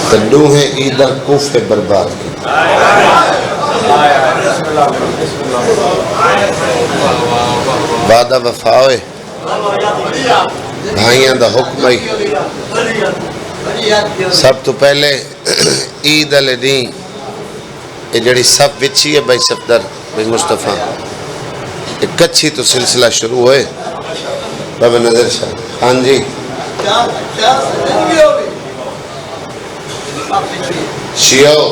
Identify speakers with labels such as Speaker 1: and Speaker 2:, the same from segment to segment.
Speaker 1: تو دوہیں عیدہ کوفے برباد کی وعدہ وفا ہوئے بھائیاں دا حکم ہے سب تو پہلے عید علی دین یہ جڑی سب وچھی ہے بھائی صفدر بھائی مصطفیٰ ایک کچھی تو سلسلہ شروع ہوئے بابا نظر شاہ ہاں جی شیعو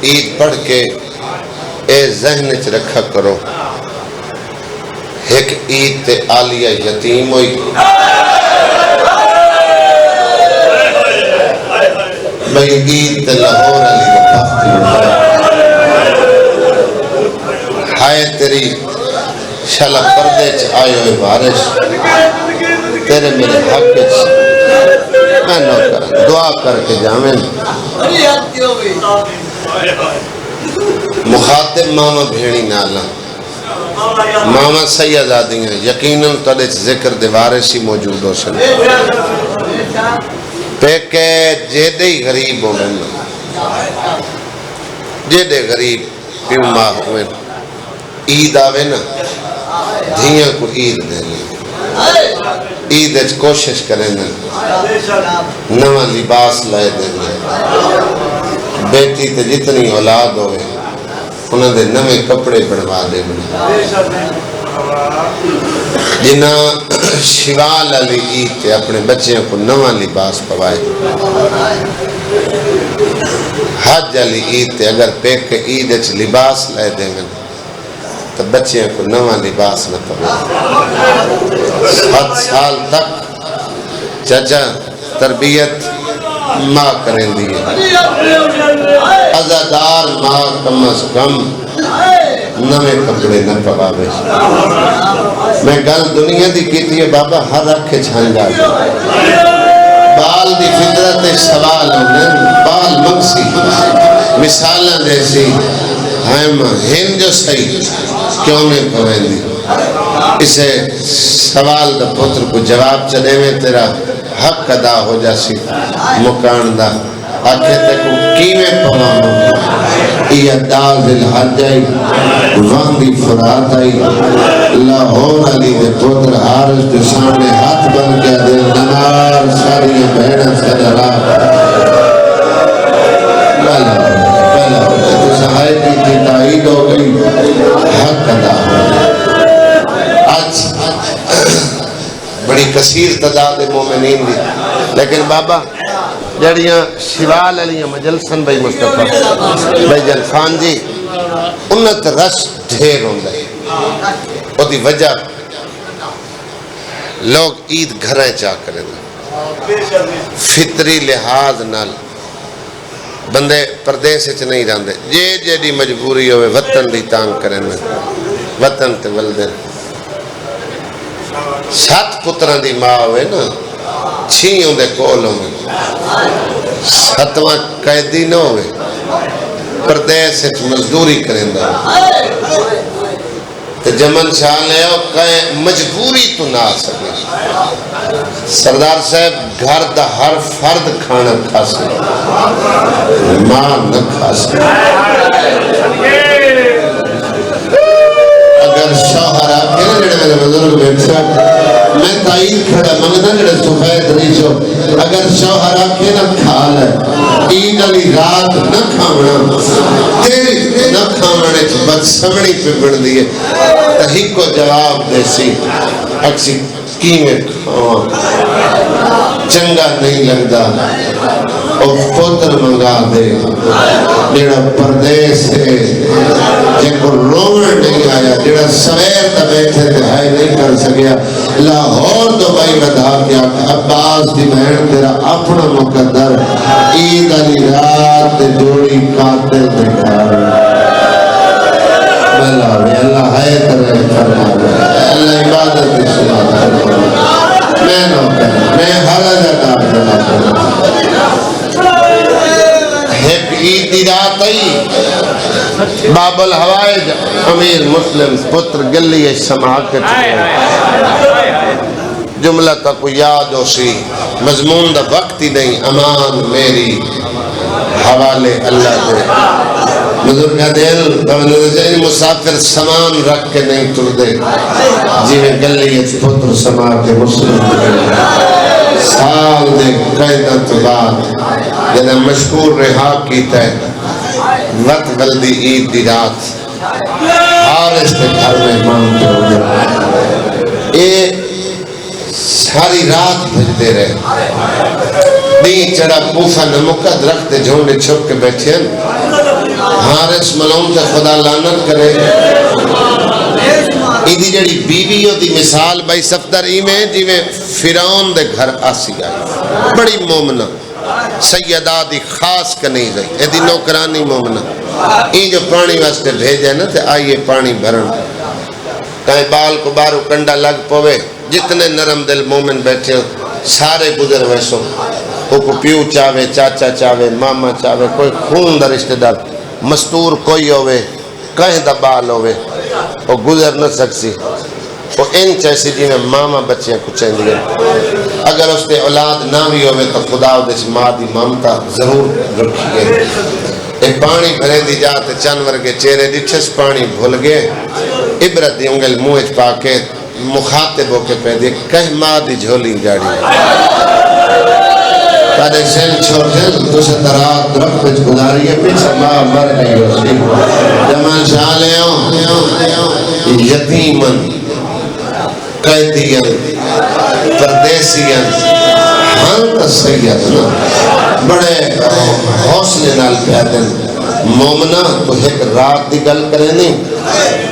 Speaker 1: عید پڑھ کے اے ذہن چ رکھا کرو ایک عید تے عالیہ یتیم ہوئی بھئی عید تے لاہور علی وفاقتی ہائے تیری شلہ پردے چ آئے ہوئے بارش تیرے میرے حق چ میں نو کر دعا کر کے جامن مخاطب ماما بھیڑی نالا ماما سید آدھیاں یقیناً تڑے ذکر دیوارش ہی موجود ہو سن پیکے جیدے ہی غریب ہو گئے جیدے غریب پیو ماہ ہوئے عید آوے نا دھیاں کو عید دینے عید اچھ کوشش کریں نا نواں لباس لائے دینے بیٹی تے جتنی اولاد ہوئے انہوں نے نوے کپڑے بڑھوا دے جنہ شوال علی عید تے اپنے بچیاں کو نواں لباس پوائے حج علی عید تے اگر پیک کے عید اچھ لباس لائے دیں گے تو بچیاں کو نواں لباس نہ پوائے 7 سال تک چچا تربیت ماں کریں دیئے عزادار ماں کم از کم نوے کپڑے نہ پواوے میں گل دنیا دی کیتی ہے بابا ہر رکھے چھانگا بال دی فطرت سوال ہونے بال مقصی مثالہ جیسی ہن جو صحیح کیوں نہیں پویں دی اسے سوال دا پتر کو جواب چلے میں تیرا حق ادا ہو جاسی مکان دا آکھے تکو کیویں پوامو یہ دال دل حج آئی واندی فرات آئی لاہور علی دے پتر حارس جو سامنے ہاتھ بن کے دل نمار ساری بہنہ سے لڑا پہلا تو سہائے کی تائید ہو گئی حق ادا ہو گئی آج بڑی کثیر تعداد مومنین دی لیکن بابا جڑیاں شوال علیہ مجلسن بھائی مصطفیٰ بھائی جلفان جی انت رش ڈھیر ہوں گے وہ دی وجہ لوگ عید گھریں چاہ کریں فطری لحاظ نال بندے پردیس اچھ نہیں رہندے جے دی مجبوری ہوئے وطن دی تانگ کریں وطن تے ولدن 7 پتران دی ماں ہوئے نا 6 ہوں دے کول ہوئے 7واں قیدی نہ ہوئے پردیس اچھ مزدوری کریں دا تو جمن شاہ لے ہو کہیں مجبوری تو نہ سکے سردار صاحب گھر دا ہر فرد کھانا کھا سکے ماں نہ کھا سکے اگر شوہر آپ کے نا جڑے میرے بزرگ بیٹھا میں تائید کھڑا منگنا جڑے سفید ریشو اگر شوہر آپ کے نا کھا لے عید علی رات نہ کھاونا تیری نہ کھاونے بد سمڑی پہ بڑھ دیئے تہی کو جواب دے سی اکسی کیمیں چنگا نہیں لگدا اور پتر منگا دے جڑا پردیس ہے جن کو رومن نہیں آیا جڑا سویر تا بیٹھے دہائی نہیں کر سکیا لاہور تو بھائی بدھا کیا عباس دی بہن تیرا اپنا مقدر عید علی رات جوڑی قاتل دکھار بلاوے اللہ ہے ترے فرما اللہ عبادت دی سنا میں نو کہنا میں حالہ جاتا کرنا ایک عید دی رات آئی باب الحوائج امیر مسلم پتر گلی سماع کے چکے جملہ کا کوئی یاد ہو سی مضمون دا وقت ہی نہیں امان میری حوالے اللہ دے بزرگ دل مسافر سامان رکھ کے نہیں تر دے جی میں گلی پتر سما کے مسلم سال دے قیدہ تو بعد جنہ مشہور رہا کیتا ہے وقت بلدی عید دی رات حارث کے گھر میں امام کے ہو گیا اے ساری رات بھجتے رہے نہیں چڑھا پوفا نمکہ درخت جھونڈے چھپ کے بیٹھے حارث ملون تے خدا لعنت کرے ایدی جڑی بیوی ہو دی مثال بھائی صفدر ایمیں جی میں فرعون دے گھر آسی آئی بڑی مومنہ سیدہ دی خاص کا نہیں رہی ایدی نوکرانی مومنہ این جو پانی واسطے بھیجے نا تے آئیے پانی بھرن کہیں بال کو بارو کنڈا لگ پوے جتنے نرم دل مومن بیٹھے ہو سارے گزر ویسو کو پیو چاہوے چاچا چاہوے ماما چاہوے کوئی خون دا رشتہ دار مستور کوئی ہوئے کہیں دا بال ہوئے وہ گزر نہ سکسی وہ ان چیسی جی میں ماما بچیاں کچھیں دیئے اگر اس نے اولاد نہ بھی ہوئے تو خدا دے ماں دی مامتا ضرور رکھیے ایک پانی بھرے دی جاتے چانور کے چہرے ڈٹھس پانی بھول گئے عبرت دی انگل موہج پاکے مخاطب ہو کے پیدے کہیں ماں دی جھولی جاڑی تارے سین چھوٹے تو سے درات درخت پچ گزاری ہے پیچھا ماں مر گئی ہو سی جمان شالیوں یتیمن قیدین پردیسین ہنت سید بڑے حوصلے نال پیدن مومنہ تو ایک رات دی گل کرے نہیں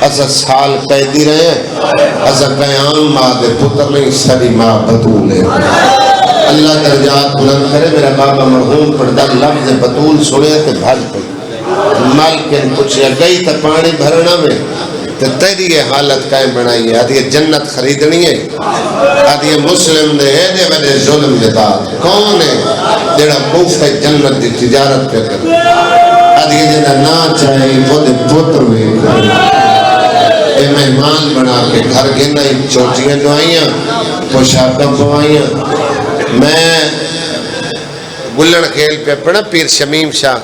Speaker 1: اسا سال قیدی رہے اسا قیام ماں دے پتر نہیں سری ماں بطول ہے اللہ درجات بلند کرے میرا بابا مرحوم پردہ لفظ بطول سنے تے بھاج پڑی مالکن پوچھیا گئی تا پانی بھرنا میں تو تیری یہ حالت قائم بنائی ہے آدھی جنت خریدنی ہے آدھی مسلم دے ہے دے ویلے ظلم دے بعد کون ہے جڑا خوف ہے جنت دی تجارت پہ کر آدھی جنہ نا چاہی وہ دے پتر ہوئے اے مہمان بنا کے گھر گھنا چوٹیاں جو آئیاں پوشاکاں پوائیاں میں گلن کھیل پہ پڑھا پیر شمیم شاہ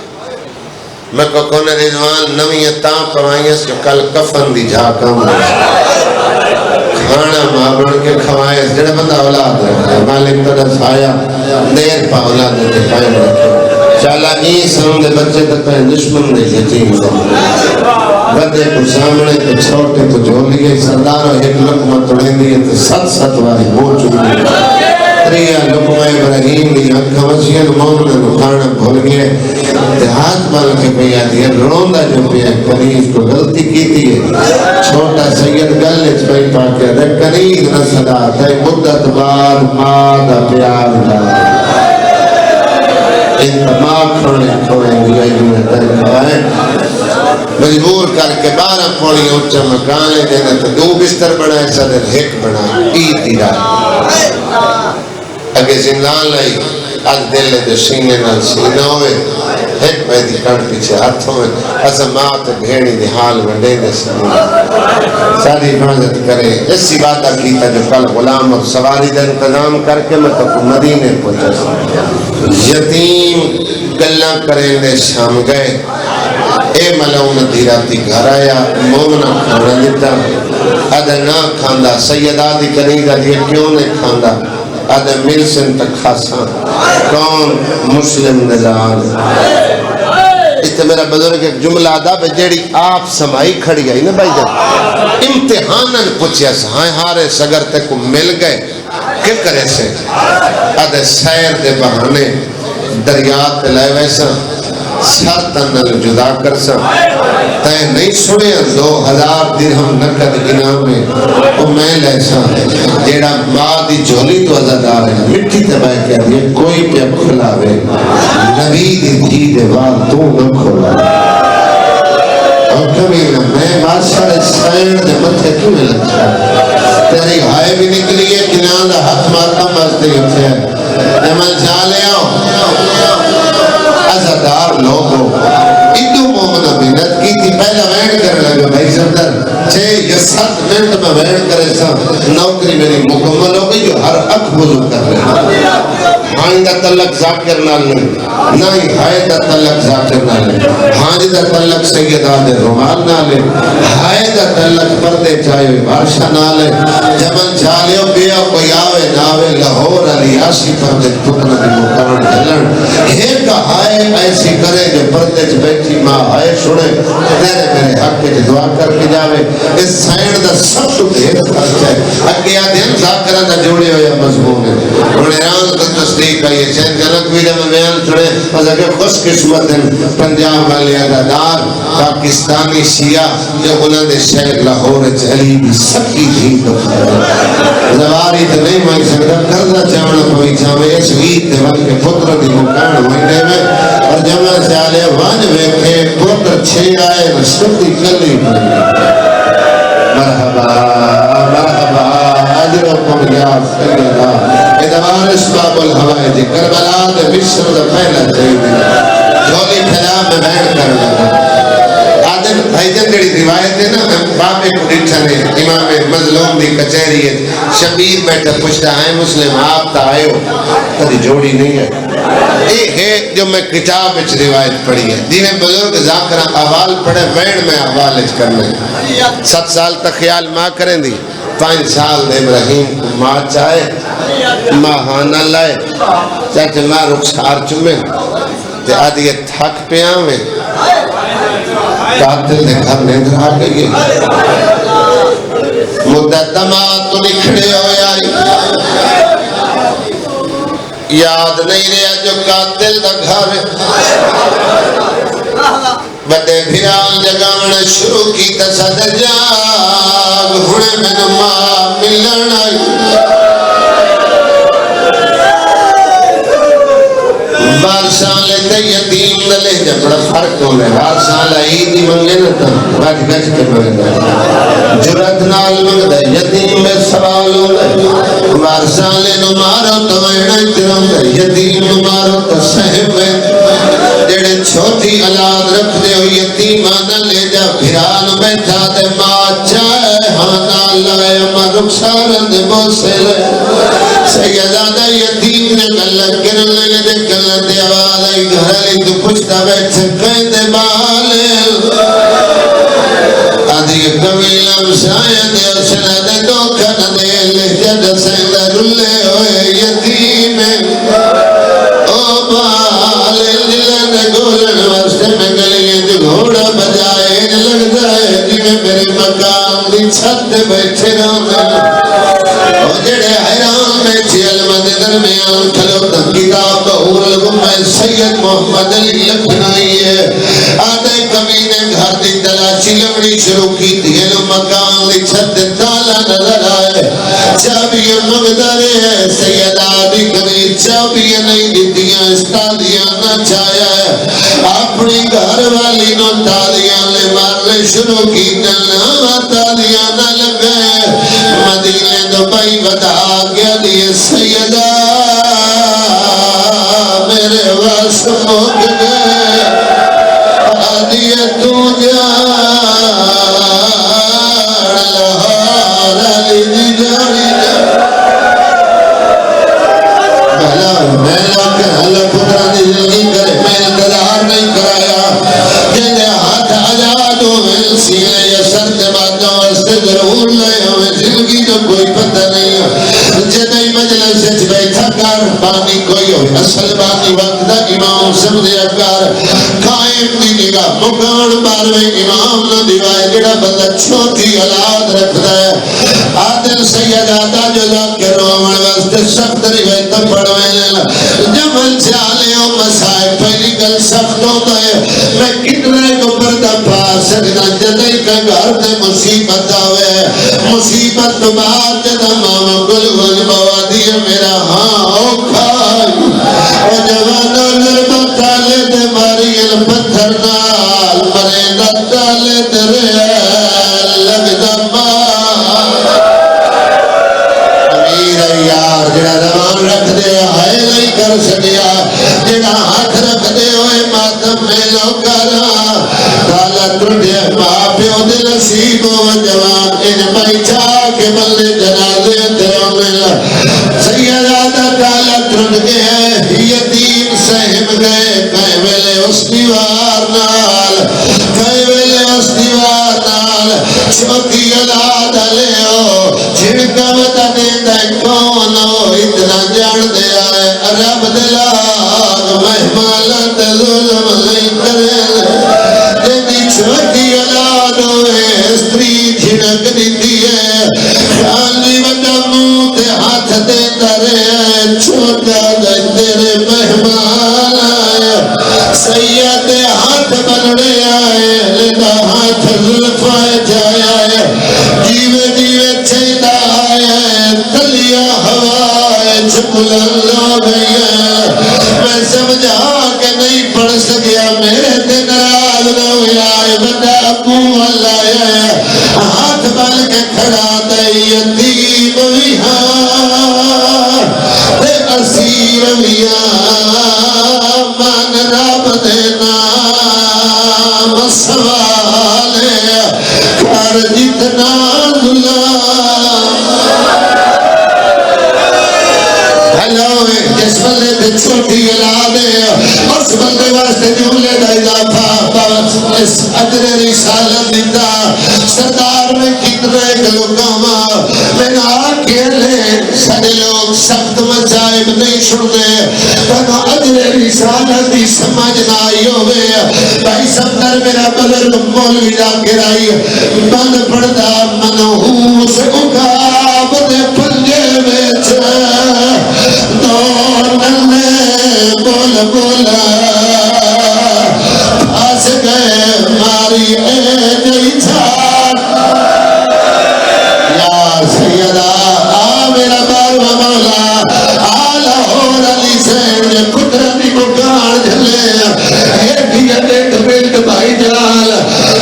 Speaker 1: میں کو کون رضوان نویاں تاں پوائیاں جو کل کفن دی جھاکاں کھانا ماں بڑھ کے کھوائے جڑا بندہ اولاد رکھا ہے مالک طرف آیا دیر پا اولاد رکھے قائم رکھے چالا این سامنے بچے تک پہ دشمن دے یتیم دے بدے کو سامنے تو چھوٹے تو جھولیے سرداروں ایک لقمہ توڑیں دیئے تو ست واری بو چکی تریا لقمہ ابراہیم دی اکھا وسیعن مومن نکھانا بھول گئے ہاتھ بال کے پیا دیا روندہ جو پیا کنیز کو غلطی کی تھی چھوٹا سید گلچ پہ پاکیا دے کنیز نہ صدا دے مدت بار مادہ پیار جا انتماغ کھوڑے کھوڑے دیا جنہیں ترکھوائے مجبور کر کے 12 پوڑی اونچا مکانے دینا تو 2 بستر بنائے صدر ایک بنائے عید دی رات اگے زندان لائی آج دل جو سینے نال سینہ ہوئے ایک پیدی کڑ پیچھے ہاتھوں میں ایسا مات بھیڑی دی حال میں دے دے سینے ساری حفاظت کرے اسی وعدہ کیتا جو کل غلام اور سواری دا انتظام کر کے میں تو مدینے پہنچا یتیم گلہ کریں دے شام گئے اے ملون دیراتی گھر آیا مومنہ کھانا دیتا ادھا نہ کھاندہ سیدہ دی کنیدہ دی کیوں نے کھاندہ ادھا ملسن تک خاصا کون مسلم نظام اتنے میرا بزرگ ایک جملہ آدھا بے جیڑی آپ سمائی کھڑی گئی نا بھائی جب امتحاناً پوچھیا سہائیں ہارے سگر تے کو مل گئے کیا کرے سے ادھا سیر دے بہانے دریات لائے ویسا سر تنل جدا کر سا تے نہیں سنے 2000 درہم نقد انعام میں وہ میں لیسا جیڑا ماں دی جھولی تو عزادار ہے مٹی تباہ کیا دیا کوئی پہ کھلاوے نبی دی دھی دے وال تو نہ کھولا اور کبھی نہ میں بادشاہ سائن دے متھے کیوں میں لگتا تیری ہائے بھی نکلی ہے کنان دا ہاتھ مارتا مارتے ہوتے ہیں جمال چالے آؤ عزادار لوگوں ادو مومنہ محنت کی تھی پہلا وینڈ کر لگا بھائی صدر 6 یا 7 منٹ میں وین کرے سا نوکری میری مکمل ہو گئی جو ہر حق وضو کر رہے ہیں ہاں دا تعلق ذاکر نال نہیں نہ ہی ہائے دا تعلق ذاکر نال نہیں ہاں دا تعلق سیدہ دے رومال نال ہے ہائے دا تعلق پردے چاہے بارشہ نال ہے جمن چالیو بیا کوئی آوے ناوے لاہور علی آسی پردے پتر دی مکان جلن ایک ہائے ایسی کرے جو پردے چ بیٹھی ماں ہائے سنے تیرے میرے حق کے دعا کر کے جاوے اس سائن دا سب تو دیر خرچ ہے اگے آدھیں ذاکرہ نہ جوڑے ہویا مضمون ہے انہیں ایران کا تصدیق ہے یہ چین جنک ویڈا میں بیان سنے بس اگر خوش قسمت ہیں پنجاب والی ادادار پاکستانی شیعہ جو انہوں نے شہر لاہور چلی بھی سکی تھی تو زواری تو نہیں مانگ سکتا کرنا چاہنا کوئی چاہے اس وید دے وقت کے پتر دی مکان ہوئے میں اور جمع سے آلے وان ویکھے پتر چھے آئے رشتی کلی مرحبا مرحبا اجرکم یا سیدہ ادوار اسباب الحوائج کربلا دے مصر دا پہلا چاہیے جھولی پھیلا میں بیٹھ کر لگا آدم بھائی جن جڑی روایت ہے نا بابے کو ڈٹھنے امام مظلوم دی کچہری ہے شبیر بیٹھا پوچھتا ہے مسلم آپ تا آئے ہو کدی جوڑی نہیں ہے یہ ہے جو میں کتاب اچھ روایت پڑھی ہے دین بزرگ ذاکرہ احوال پڑھے وین میں احوال اچھ کرنے 7 سال تک خیال ماں کریں دی 5 سال دے ابراہیم کو ماں چاہے ماں ہانا لائے چاہتے ماں رخسار چمیں تے آدھی یہ تھک پہ آویں قاتل نے گھر نیندر آ گئی مدتمات تو نکھڑے ہوئے آئی یاد نہیں رہا جو قاتل دا گھر بڑے بھیران جگانے شروع کی تصد جاگ ہونے میں نماں ملن آئی بارشاں لیتے یتیم نلے جب بڑا فرق ہونے بارشاں لائیدی منگے نتا باقی گج کے منگے جرت نال منگے یتیم میں سوال ہونے بارشاں لے نمارو تو ویڑا ترم یتیم نمارو تو سہم ہے جڑے چھوٹی علاد رکھ دے ہو یتیمانہ لے جا بھران بیٹھا دے ماں چاہے ہانا لائے رخسارن دے بوسے لے سیدادہ یتیم نے کلک کرن لے دے کلک دے آواز آئی گھرالی تو پچھتا بیٹھے قید بالے آدھی قبیلہ شاید اشنا دے دوکھن دے لے جد سیدہ رلے ہوئے یتیم او بالے دلن گولن واسطے میں گلی دے گھوڑا بجائے لگ جائے جی میں میرے مقام دی چھت بیٹھے رہنے جڑے حیران میں تھی علمت درمیان کھلوتا کتاب بہور الگمہ سید محمد علی لکھنائی ہے آدھے کمینے گھر دی تلاشی لمڑی شروع کی تھی انہوں مکان دی چھت تالا نظر آئے چابیاں مقدرے ہیں سید آدھی کمی چابیاں نہیں دیتیاں استادیاں نہ چھایا ہے اپنی گھر والی نو تالیاں لے مارنے شروع کی نلنا تالیاں نہ لگے مدینے دبئی بتا گیا دیئے سیدہ میرے واس موک گئے آدھیے تو جان لاہور علی دی جاری بھلا میلا کر حل پترانی نہیں کرے میں انتظار نہیں کرایا جنہیں ہاتھ آجادوں میں سینے یا سرد باتوں واسطے ضرور لے ہمیں زندگی جو کوئی پتہ نہیں ہے جنہیں مجلس سے بیٹھا کر بانی کوئی ہو اصل بانی وقت دا امام سمجھے کر قائم دی نگاہ مکان باروے امام نہ دیوائے جڑا بندہ چھوٹی علاد رکھتا ہے آدل سید آتا جو ذاکر رومن واسطے سخت روایت پڑھویں جمل چالے و مسائب پہلی گل سخت ہوتا ہے میں کتنے کو پردہ پا سکنا جدائی کا گھر دے مصیبت آوے مصیبت تو بات جدہ ماما گل گل موادی میرا ہاں اوکھائی او جوانو لربا تالے دے ماری پتھر نال مرے تالے دے ریال لگدہ ماں امیر یار جڑا زمان رکھ دے آئے نہیں کر سکیا جڑا ہاتھ رکھ دے ہوئے ماتم میں لو کرا تالا ٹوٹے باپ پیو دے نصیب و جوان ان بھائی چاہ کے بلے جنازے تیروں ملا سیدہ دا کالا ترد گئے یتیم سہم گئے کئی ویلے اس دیوار نال کئی ویلے اس دیوار نال چھوٹی اولاد لیو جھڑکا بتا دیندہ کون ہو اتنا جان دے آئے رب دلاغ مہمالت ظلم نہیں کرے جنی چھوٹی اولاد ہوئے استری جھڑک دیتی ہے خیالی وجہ منہ تے ہاتھ دیتا رہے چھوٹا دے تیرے مہمان آئے سید ہاتھ بنڑے آئے لینا ہاتھ ظلفائے جائے آئے جیوے جیوے چیدہ آئے تلیا ہوائے چھپلن لو گئی ہے میں سمجھا کہ نہیں پڑھ سکیا میرے دن راز نہ ہویا ہے بندہ ابو اللہ ہے ہاتھ بل کے کھڑا دے یتیم بھی ہاں دے اسیر بھی من رب دینا مسوال کر جتنا ہلو جس بندے تے چھوٹی اولاد ہے اس بندے واسطے جملے دا اضافہ اس اجر رسالت دیتا سردار میں کتنے لوگاں میں اکیلے سارے لوگ سخت مذاہب نہیں چھڑنے تو اجر رسالت دی سمجھ نہ آئی ہوئے بھائی سمندر میرا بزرگ مولوی ذاکر آئی من پڑھتا منحوس اکاب دے پنجے وچ بول بولا پھاس گئے ماری اے جئی چھاڑ یا سیدہ آ میرا بارو مولا آ لاہور علی سین قدرتی مکان جھلے ایک ایک بیٹ بھائی جلال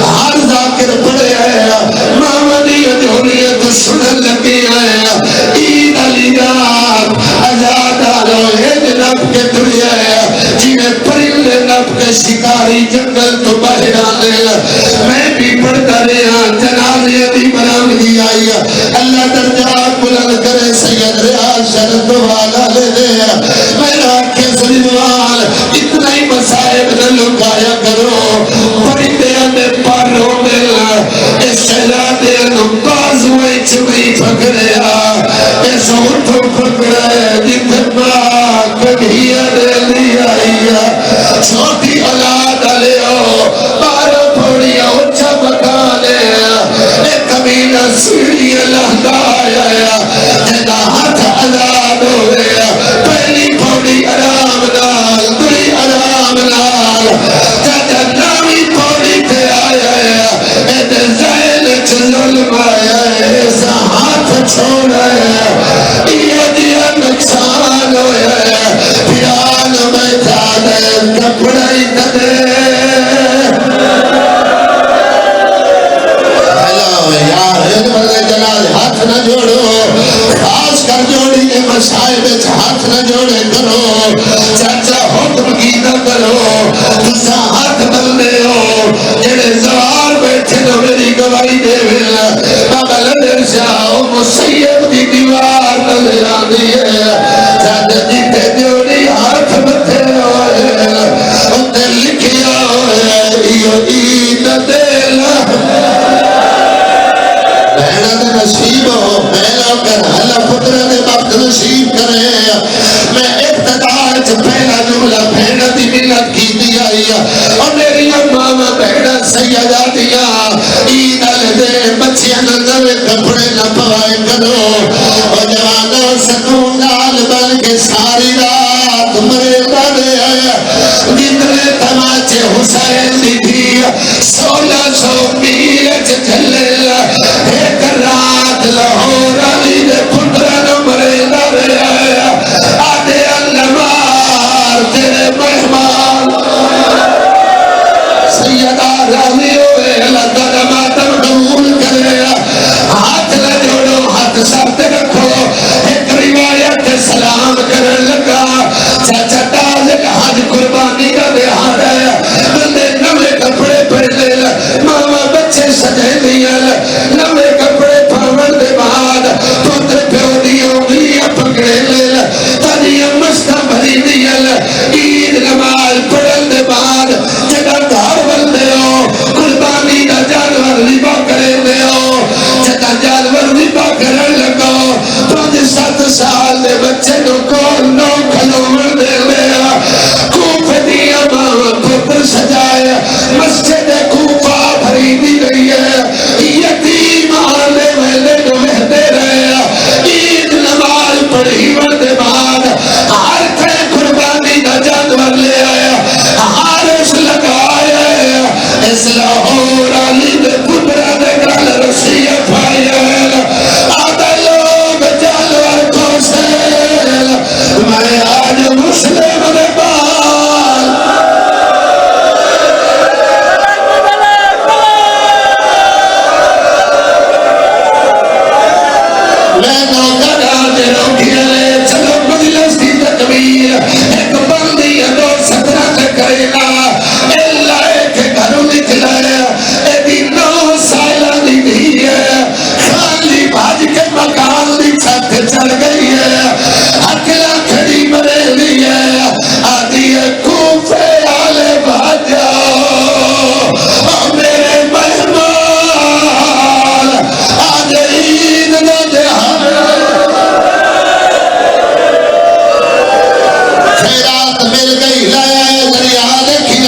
Speaker 1: ہر ذاکر پڑے آیا محمدی جوریت سنن لگی آیا عید علی رات آزاد آلو ایک نب کے دنیا ہے جنہیں پرندے نب کے شکاری جنگل تو باہر آنے میں بھی پڑھتا رہا جنازے دی برآمدی آئی اللہ درجات بلند کرے سید ریاض شرط والا لے دے میرا کے سلیمان اتنا ہی مسائب نہ لکایا کرو پرندے نے پاروں میں اس شہزادے نے بازوئے چمئی پکڑیا اس اٹھو پکڑے جتن ماں کبھیا دے لیا چھوٹی اولاد لیو بارہ پھوڑیا اچھا مکانے ایک کبینہ سیڑھی اللہ دا آیا جنہ ہاتھ آزاد ہوئے پہلی پھوڑی آرام نال دوری آرام نال جاجا نامی پھوڑی تے آیا ایت زائل ظلم آیا ایسا ہاتھ چھوڑا ہے یہ دیا نقصان ہویا ہے پیان میں جادے کپڑائی دے ہلو یار ایک بلے جلال ہاتھ نہ جوڑو خاص کر جوڑی کے مسائب ہاتھ نہ جوڑے کرو چاچا حکم کی نہ کرو تسا ہاتھ بلنے ہو جنہیں زوار بیٹھے نو میری گواہی دے ویلا بابا لڑر شاہ مسیب دی دیوار نظر آنی ہے چاچا جیتے جوڑی ہاتھ بتے ہوئے انتے لکھیا ہوئے ایو عید دیلا بہنہ دے نصیب ہو پہلا کر حل پتر دے وقت نصیب کرے میں اقتدار چ پہلا جملہ بہنہ دی ملت کی دیا اور میری ماما بہنہ سیدہ دیا عید دے بچیاں نظر کپڑے نہ پوائے کرو اور جوانوں سکون نال بن کے ساری رات مرے دے آیا جتنے تماچے حسین دی تھی 1600 میل چلے ایک رات لاہور علی دے پتران مرے دے آیا آدھے علمار تیرے مہمان سیدہ راضی ہوئے اللہ تعالیٰ ماتم قبول کرے ہاتھ نہ جوڑو ہاتھ ساتھ رکھو ایک روایت سلام کرنے لگا چاچا تازک حج قربانی کا دہار ہے بندے نوے کپڑے پہنے ماما بچے سجا خیرات مل گئی لے دریا دے